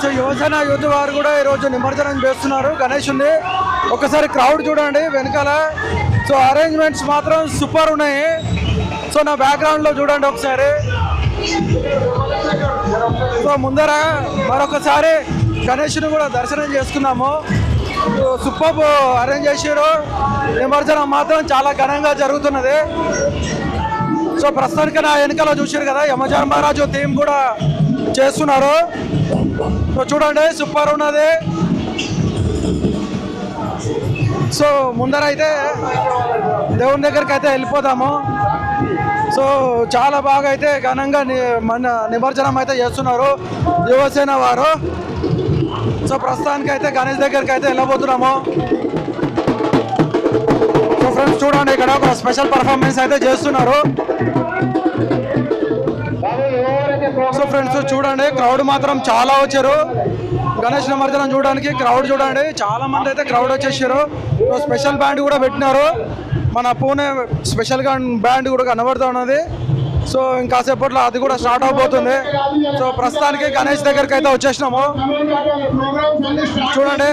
Friends, Yuvasena youth వారు కూడా ఈరోజు నిమజ్జనం చేస్తున్నారు గణేషుని. ఒకసారి క్రౌడ్ చూడండి వెనకాల. సో అరేంజ్మెంట్స్ మాత్రం సూపర్ ఉన్నాయి. సో నా బ్యాక్గ్రౌండ్లో చూడండి ఒకసారి. సో ముందర మరొకసారి గణేషుని కూడా దర్శనం చేసుకున్నాము. సూపర్ అరేంజ్ చేసారు. నిమజ్జనం మాత్రం చాలా ఘనంగా జరుగుతున్నది. సో ప్రస్తుతానికి నా వెనకాల చూసారు కదా, యమధర్మరాజు థీమ్ కూడా చేస్తున్నారు. సో చూడండి సూపర్ ఉన్నది. సో ముందర అయితే దేవుని దగ్గరికి అయితే వెళ్ళిపోదాము. సో చాలా బాగా అయితే ఘనంగా మన నిమజ్జనం అయితే చేస్తున్నారు యువసేన వారు. సో ప్రస్తుతానికి అయితే గణేష్ దగ్గరికి అయితే వెళ్ళబోతున్నాము. సో ఫ్రెండ్స్ చూడండి, ఇక్కడ ఒక స్పెషల్ పర్ఫార్మెన్స్ అయితే చేస్తున్నారు. సో ఫ్రెండ్స్ చూడండి, క్రౌడ్ మాత్రం చాలా వచ్చారు గణేష్ నిమజ్జనం చూడడానికి. క్రౌడ్ చూడండి, చాలా మంది అయితే క్రౌడ్ వచ్చేసారు. స్పెషల్ బ్యాండ్ కూడా పెట్టినారు. మన పూణే స్పెషల్ బ్యాండ్ కూడా కనబడుతున్నది. సో ఇంకాసేపట్లో అది కూడా స్టార్ట్ అవబోతుంది. సో ప్రస్తుతానికి గణేష్ దగ్గరికి అయితే వచ్చేసినాము. చూడండి,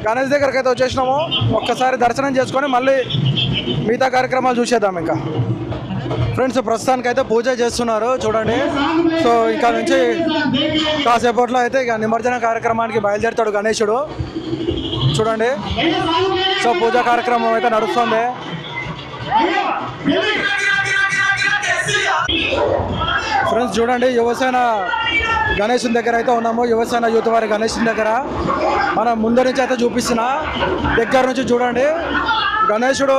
గణేష్ దగ్గరికి అయితే వచ్చేసినాము. ఒక్కసారి దర్శనం చేసుకొని మళ్ళీ మిగతా కార్యక్రమాలు చూసేద్దాం. ఇంకా ఫ్రెండ్స్ ప్రస్తుతానికి అయితే పూజ చేస్తున్నారు చూడండి. సో ఇంకా నుంచి కాసేపట్లో అయితే ఇక నిమజ్జన కార్యక్రమానికి బయలుదేరుతాడు గణేశుడు. చూడండి, సో పూజా కార్యక్రమం అయితే నడుస్తుంది. ఫ్రెండ్స్ చూడండి, యువసేన గణేశుని దగ్గర అయితే ఉన్నాము. యువసేన యూత్ వారి గణేశుని దగ్గర మనం ముందు నుంచి అయితే చూపిస్తున్నా. దగ్గర నుంచి చూడండి, గణేశుడు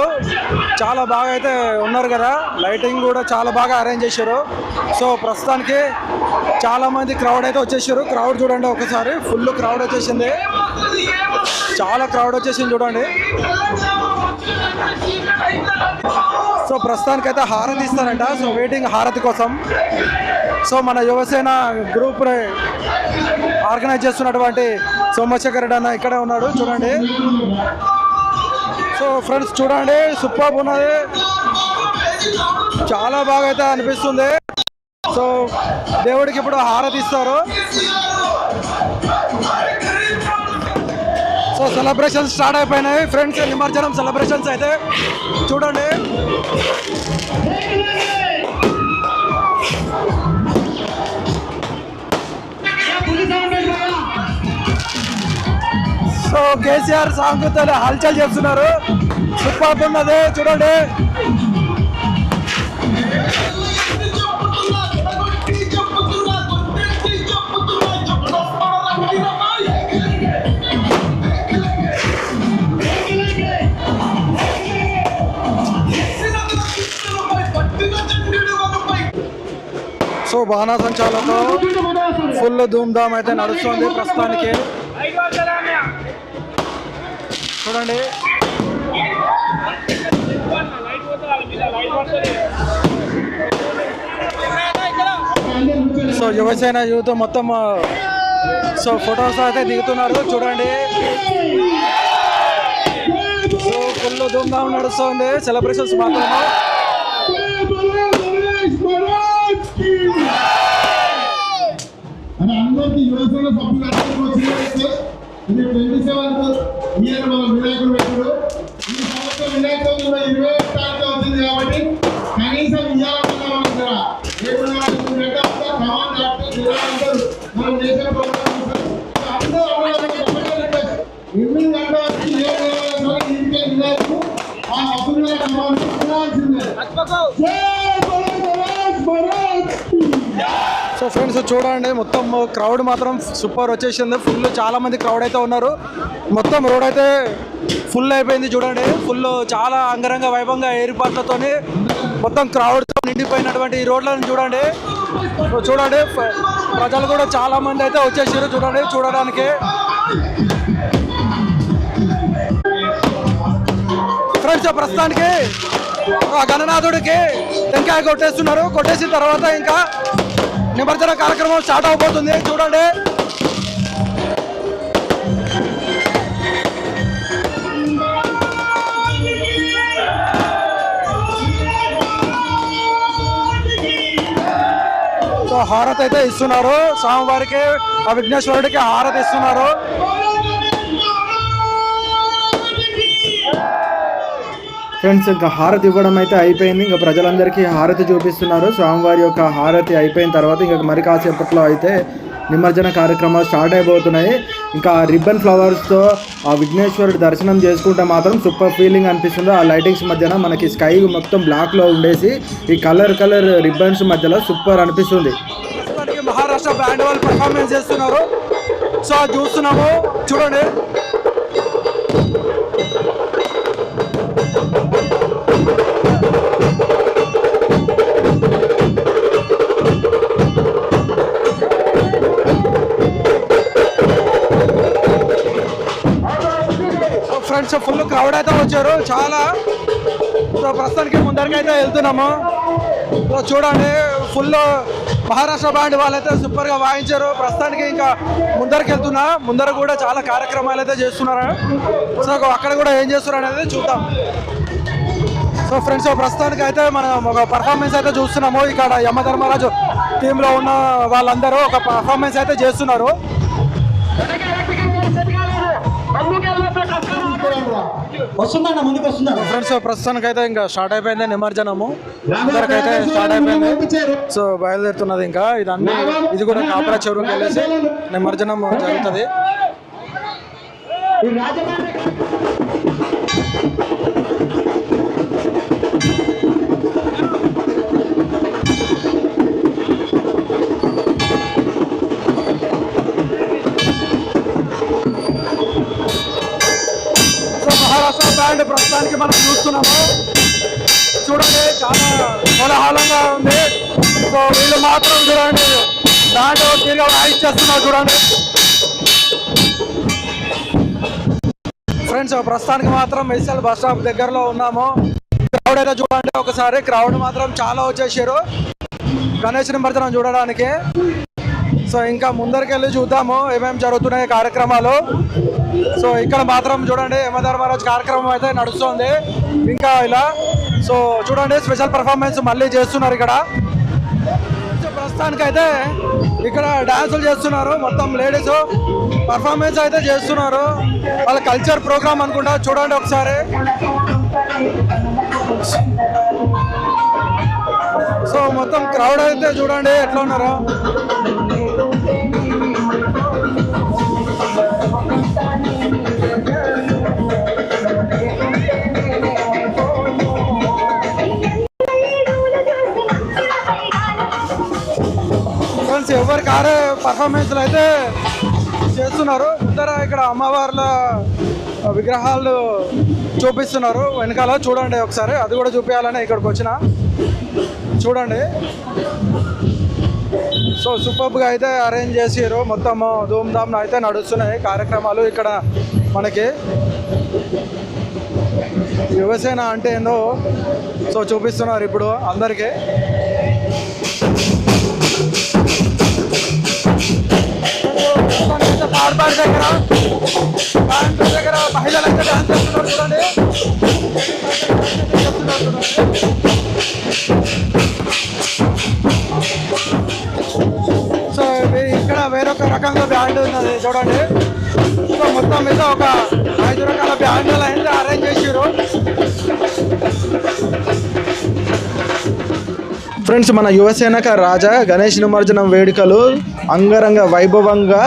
చాలా బాగా అయితే ఉన్నారు కదా. లైటింగ్ కూడా చాలా బాగా అరేంజ్ చేశారు. సో ప్రస్తుతానికి చాలామంది క్రౌడ్ అయితే వచ్చేసారు. క్రౌడ్ చూడండి ఒకసారి, ఫుల్ క్రౌడ్ వచ్చేసింది. చాలా క్రౌడ్ వచ్చేసింది చూడండి. సో ప్రస్తుతానికి అయితే హారతి ఇస్తారంట. సో వెయిటింగ్ హారతి కోసం. సో మన యువసేన గ్రూప్ ఆర్గనైజ్ చేస్తున్నటువంటి సోమశేఖర్ రెడ్డి అన్న ఇక్కడే ఉన్నాడు చూడండి. సో ఫ్రెండ్స్ చూడండి, సూపర్ ఉన్నది. చాలా బాగా అయితే అనిపిస్తుంది. సో దేవుడికి ఇప్పుడు హారతి ఇస్తారు. సో సెలబ్రేషన్స్ స్టార్ట్ అయిపోయినాయి ఫ్రెండ్స్. నిమజ్జనం సెలబ్రేషన్స్ అయితే చూడండి. సో కేసీఆర్ సాంగ్ తో హల్చల్ చేస్తున్నారు. సూపర్ ఉన్నది చూడండి. సో బాణాసంచాలతో ఫుల్ ధూమ్ధామ్ అయితే నడుస్తుంది ప్రస్తుతానికి. చూడండి, సో యువసేన యూత్ మొత్తం సో ఫొటోస్ అయితే దిగుతున్నారు చూడండి. సో ఫుల్ ధూమ్ధామ్ నడుస్తుంది సెలబ్రేషన్స్ మాత్రమే. అందరికీ యువసేన సభ్యులు ఇది 27th ఇయర్ మన వినాయకుడు పెట్టారు. ఈ సంవత్సరం వినాయక చవితి 21 తారీఖు వచ్చింది కాబట్టి కనీసం ఇవ్వాలన్నా మనం చేసిన ప్రోగ్రామ్ అందరూ 8 గంటల వరకు ఇంకే వినాయకుడు ఆ అసలు కమాండాల్సిందే. సో ఫ్రెండ్స్ చూడండి, మొత్తం క్రౌడ్ మాత్రం సూపర్ వచ్చేసింది. ఫుల్ చాలా మంది క్రౌడ్ అయితే ఉన్నారు. మొత్తం రోడ్ అయితే ఫుల్ అయిపోయింది చూడండి. ఫుల్ చాలా అంగరంగ వైభవంగా ఏర్పాట్లతో మొత్తం క్రౌడ్తో నిండిపోయినటువంటి ఈ రోడ్లను చూడండి. చూడండి, ప్రజలు కూడా చాలా మంది అయితే వచ్చేసారు చూడండి చూడడానికి. ఫ్రెండ్స్ ప్రస్తుతానికి గణనాథుడికి టెంకాయ కొట్టేస్తున్నారు. కొట్టేసిన తర్వాత ఇంకా నిమజ్జన కార్యక్రమం స్టార్ట్ అవబోతుంది చూడండి. సో హారతి అయితే ఇస్తున్నారు స్వామివారికి, ఆ విఘ్నేశ్వరుడికి హారతి ఇస్తున్నారు. ఫ్రెండ్స్ ఇంకా హారతి ఇవ్వడం అయితే అయిపోయింది. ఇంకా ప్రజలందరికీ హారతి చూపిస్తున్నారు. స్వామివారి యొక్క హారతి అయిపోయిన తర్వాత ఇంకా మరి కాసేపట్లో అయితే నిమజ్జన కార్యక్రమాలు స్టార్ట్ అయిపోతున్నాయి. ఇంకా రిబ్బన్ ఫ్లవర్స్తో ఆ విఘ్నేశ్వరుడి దర్శనం చేసుకుంటే మాత్రం సూపర్ ఫీలింగ్ అనిపిస్తుంది. ఆ లైటింగ్స్ మధ్యన మనకి స్కై మొత్తం బ్లాక్లో ఉండేసి ఈ కలర్ రిబ్బన్స్ మధ్యలో సూపర్ అనిపిస్తుంది. మహారాష్ట్ర బ్యాండ్ వాళ్ళు పర్ఫార్మెన్స్ చేస్తున్నారు. సో అది చూస్తున్నాము, చూడండి. ఫ్రెండ్స్ ఫుల్ క్రౌడ్ అయితే వచ్చారు చాలా. సో ప్రస్తుతానికి ముందరికి అయితే వెళ్తున్నాము. సో చూడండి ఫుల్ మహారాష్ట్ర బ్యాండ్ వాళ్ళైతే సూపర్గా వాయించారు. ప్రస్తుతానికి ఇంకా ముందరికి వెళ్తున్నా. ముందర కూడా చాలా కార్యక్రమాలు అయితే చేస్తున్నారు. సో అక్కడ కూడా ఏం చేస్తున్నారు అనేది చూద్దాం. సో ఫ్రెండ్స్ ప్రస్తుతానికి అయితే మనం ఒక పర్ఫార్మెన్స్ అయితే చూస్తున్నాము. ఇక్కడ యమధర్మరాజు టీంలో ఉన్న వాళ్ళందరూ ఒక పర్ఫార్మెన్స్ అయితే చేస్తున్నారు. ఫ్రెండ్స్ ప్రస్తుతానికి అయితే ఇంకా స్టార్ట్ అయిపోయింది నిమజ్జనము. అందరికైతే స్టార్ట్ అయిపోయింది. సో బయలుదేరుతున్నది ఇంకా ఇదన్నీ. ఇది కూడా కాపరా చెరువుకి వెళ్ళేసి నిమజ్జనం జరుగుతుంది. మహారాష్ట్ర బ్యాండ్ ప్రస్తుతానికి మనం చూస్తున్నాము. చూడండి చాలా కోలాహలంగా ఉంది. సో వీళ్ళు మాత్రం చూడండి బ్యాండ్ తీరుగా వాయించేస్తున్నారు చూడండి. ఫ్రెండ్స్ ప్రస్తుతానికి మాత్రం మెస్ఎల్ బస్ స్టాప్ దగ్గరలో ఉన్నాము. క్రౌడ్ అయితే చూడండి ఒకసారి. క్రౌడ్ మాత్రం చాలా వచ్చేసారు గణేష్ నిమజ్జనం చూడడానికి. సో ఇంకా ముందరికి వెళ్ళి చూద్దాము ఏమేమి జరుగుతున్నాయి కార్యక్రమాలు. సో ఇక్కడ మాత్రం చూడండి యమధర్మరాజు కార్యక్రమం అయితే నడుస్తుంది ఇంకా ఇలా. సో చూడండి స్పెషల్ పర్ఫార్మెన్స్ మళ్ళీ చేస్తున్నారు ఇక్కడ. ప్రస్తుతానికి అయితే ఇక్కడ డాన్సులు చేస్తున్నారు. మొత్తం లేడీస్ పర్ఫార్మెన్స్ అయితే చేస్తున్నారు. వాళ్ళ కల్చర్ ప్రోగ్రామ్ అనుకుంటా. చూడండి ఒకసారి. సో మొత్తం క్రౌడ్ అయితే చూడండి ఎట్లా ఉన్నారో. ఎవరి కారే పర్ఫార్మెన్స్లు అయితే చేస్తున్నారు. ముందర ఇక్కడ అమ్మవార్ల విగ్రహాలు చూపిస్తున్నారు వెనకాల. చూడండి ఒకసారి. అది కూడా చూపించాలని ఇక్కడికి వచ్చిన. చూడండి సో సూపర్గా అయితే అరేంజ్ చేసారు. మొత్తం ధూమ్ధామ్ అయితే నడుస్తున్నాయి కార్యక్రమాలు ఇక్కడ మనకి. యువసేన అంటే ఏందో సో చూపిస్తున్నారు ఇప్పుడు అందరికీ. పాడపాడు దగ్గర మహిళలు అయితే డాన్స్ చేస్తున్నారు చూడండి. సో ఇక్కడ వేరొక రకంగా బ్యాండ్ ఉన్నది చూడండి. సో మొత్తం మీద ఒక 5 రకాల బ్యాండ్లు అయితే అరేంజ్ చేసారు. ఫ్రెండ్స్ మన యువసేనక రాజా గణేష్ నిమజ్జనం వేడుకలు అంగరంగ వైభవంగా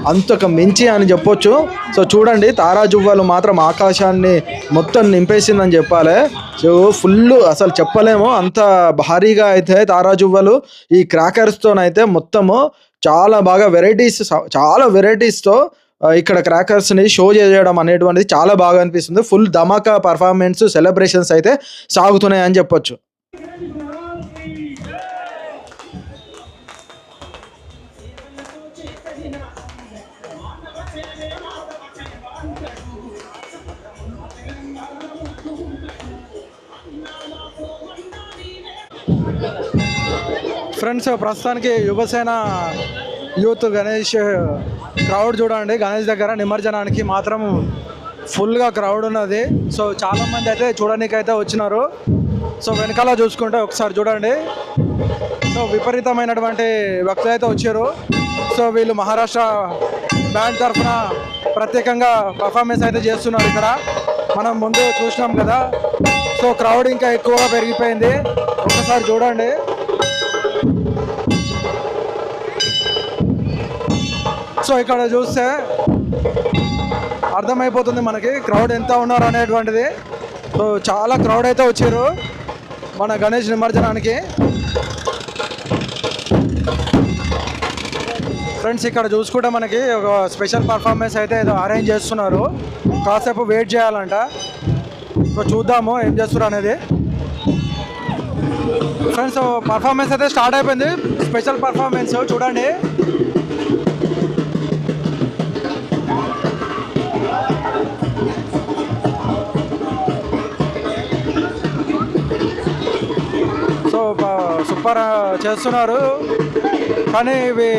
అంతకు మించి అని చెప్పొచ్చు. సో చూడండి తారాజువ్వలు మాత్రం ఆకాశాన్ని మొత్తం నింపేసిందని చెప్పాలి. సో ఫుల్ అసలు చెప్పలేము అంత భారీగా అయితే తారాజువ్వలు. ఈ క్రాకర్స్తోనైతే మొత్తము చాలా బాగా చాలా వెరైటీస్తో ఇక్కడ క్రాకర్స్ని షో చేయడం అనేటువంటిది చాలా బాగా అనిపిస్తుంది. ఫుల్ ధమాకా పర్ఫార్మెన్స్ సెలబ్రేషన్స్ అయితే సాగుతున్నాయి అని చెప్పొచ్చు. ఫ్రెండ్స్ ప్రస్తుతానికి యువసేన యూత్ గణేష్ క్రౌడ్ చూడండి. గణేష్ దగ్గర నిమజ్జనానికి మాత్రం ఫుల్గా క్రౌడ్ ఉన్నది. సో చాలామంది అయితే చూడడానికి అయితే వచ్చినారు. సో వెనకాల చూసుకుంటే ఒకసారి చూడండి. సో సో విపరీతమైనటువంటి వ్యక్తులు అయితే వచ్చారు. సో వీళ్ళు మహారాష్ట్ర బ్యాండ్ తరఫున ప్రత్యేకంగా పర్ఫార్మెన్స్ అయితే చేస్తున్నారు. ఇక్కడ మనం ముందు చూసినాం కదా. సో క్రౌడ్ ఇంకా ఎక్కువగా పెరిగిపోయింది. ఒకసారి చూడండి. సో ఇక్కడ చూస్తే అర్థమైపోతుంది మనకి క్రౌడ్ ఎంత ఉన్నారు అనేటువంటిది. సో చాలా క్రౌడ్ అయితే వచ్చారు మన గణేష్ నిమజ్జనానికి. ఫ్రెండ్స్ ఇక్కడ చూసుకుంటే మనకి ఒక స్పెషల్ పర్ఫార్మెన్స్ అయితే ఏదో అరేంజ్ చేస్తున్నారు. కాసేపు వెయిట్ చేయాలంట. సో చూద్దాము ఏం చేస్తున్నారు అనేది. ఫ్రెండ్స్ పర్ఫార్మెన్స్ అయితే స్టార్ట్ అయిపోయింది. స్పెషల్ పర్ఫార్మెన్స్ చూడండి. సో సూపర్ చేస్తున్నారు. కానీ ఇవి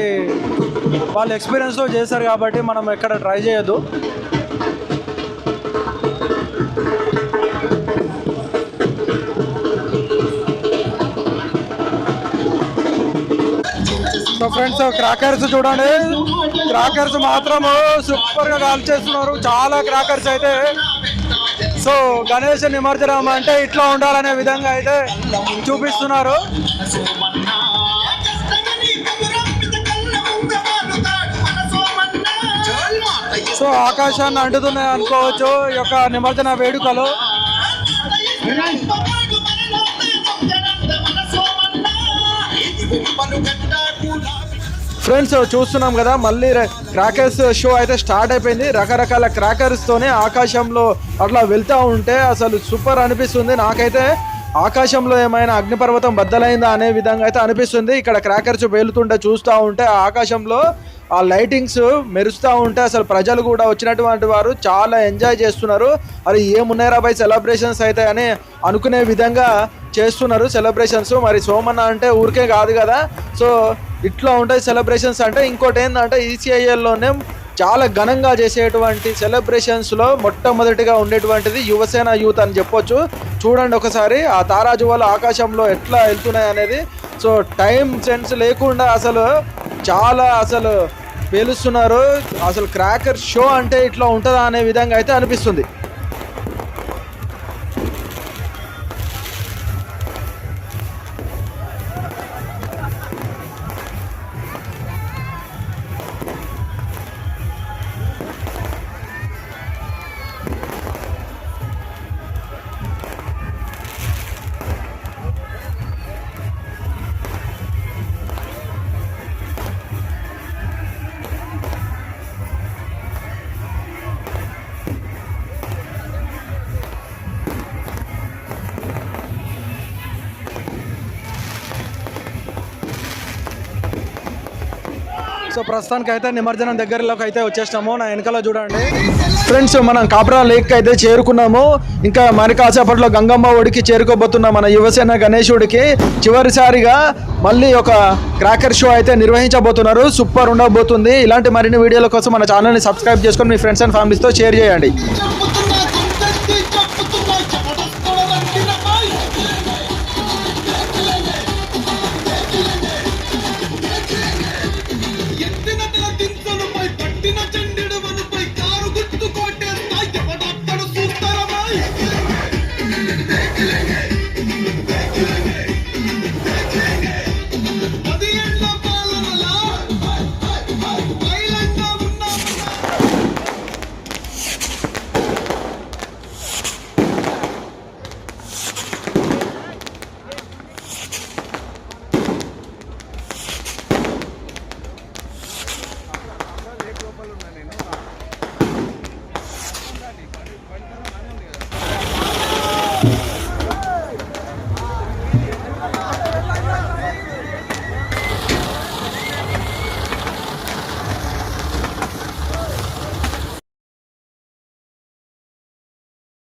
వాళ్ళు ఎక్స్పీరియన్స్తో చేశారు కాబట్టి మనం ఎక్కడ ట్రై చేయొద్దు. సో ఫ్రెండ్స్ క్రాకర్స్ చూడండి. క్రాకర్స్ మాత్రము సూపర్గా కాల్ చేస్తున్నారు. చాలా క్రాకర్స్ అయితే. సో గణేష్ నిమజ్జనం అంటే ఇట్లా ఉండాలనే విధంగా అయితే చూపిస్తున్నారు. సో ఆకాశాన్ని అంటుతున్నాయి అనుకోవచ్చు ఈ యొక్క నిమజ్జన వేడుకలు. ఫ్రెండ్స్ చూస్తున్నాం కదా, మళ్ళీ క్రాకర్స్ షో అయితే స్టార్ట్ అయిపోయింది. రకరకాల క్రాకర్స్తోనే ఆకాశంలో అట్లా వెళ్తూ ఉంటే అసలు సూపర్ అనిపిస్తుంది. నాకైతే ఆకాశంలో ఏమైనా అగ్నిపర్వతం బద్దలైందా అనే విధంగా అయితే అనిపిస్తుంది. ఇక్కడ క్రాకర్స్ వెళ్తుంటే చూస్తూ ఉంటే ఆకాశంలో ఆ లైటింగ్స్ మెరుస్తూ ఉంటే అసలు ప్రజలు కూడా వచ్చినటువంటి వారు చాలా ఎంజాయ్ చేస్తున్నారు. అది ఏమున్నారా బై సెలబ్రేషన్స్ అయితే అని అనుకునే విధంగా చేస్తున్నారు సెలబ్రేషన్స్. మరి సోమన్న అంటే ఊరికే కాదు కదా. సో ఇట్లా ఉంటాయి సెలబ్రేషన్స్. అంటే ఇంకోటి ఏంటంటే ఈసీఐఎల్లోనే చాలా ఘనంగా చేసేటువంటి సెలబ్రేషన్స్లో మొట్టమొదటిగా ఉండేటువంటిది యువసేన యూత్ అని చెప్పొచ్చు. చూడండి ఒకసారి ఆ తారాజువాలు ఆకాశంలో ఎట్లా వెళ్తున్నాయి అనేది. సో టైం సెన్స్ లేకుండా అసలు చాలా అసలు పేలుస్తున్నారు. అసలు క్రాకర్ షో అంటే ఇట్లా ఉంటుందా అనే విధంగా అయితే అనిపిస్తుంది. సో ప్రస్తుతానికి అయితే నిమజ్జనం దగ్గరలోకి అయితే వచ్చేసినాము. నా వెనకాల చూడండి ఫ్రెండ్స్, మనం కాప్రా లేక్ అయితే చేరుకున్నాము. ఇంకా మరి కాసేపట్లో గంగమ్మ ఒడికి చేరుకోబోతున్నాం. మన యువసేన గణేశుడికి చివరిసారిగా మళ్ళీ ఒక క్రాకర్ షో అయితే నిర్వహించబోతున్నారు. సూపర్ ఉండబోతుంది. ఇలాంటి మరిన్ని వీడియోల కోసం మన ఛానల్ని సబ్స్క్రైబ్ చేసుకొని మీ ఫ్రెండ్స్ అండ్ ఫ్యామిలీస్తో షేర్ చేయండి.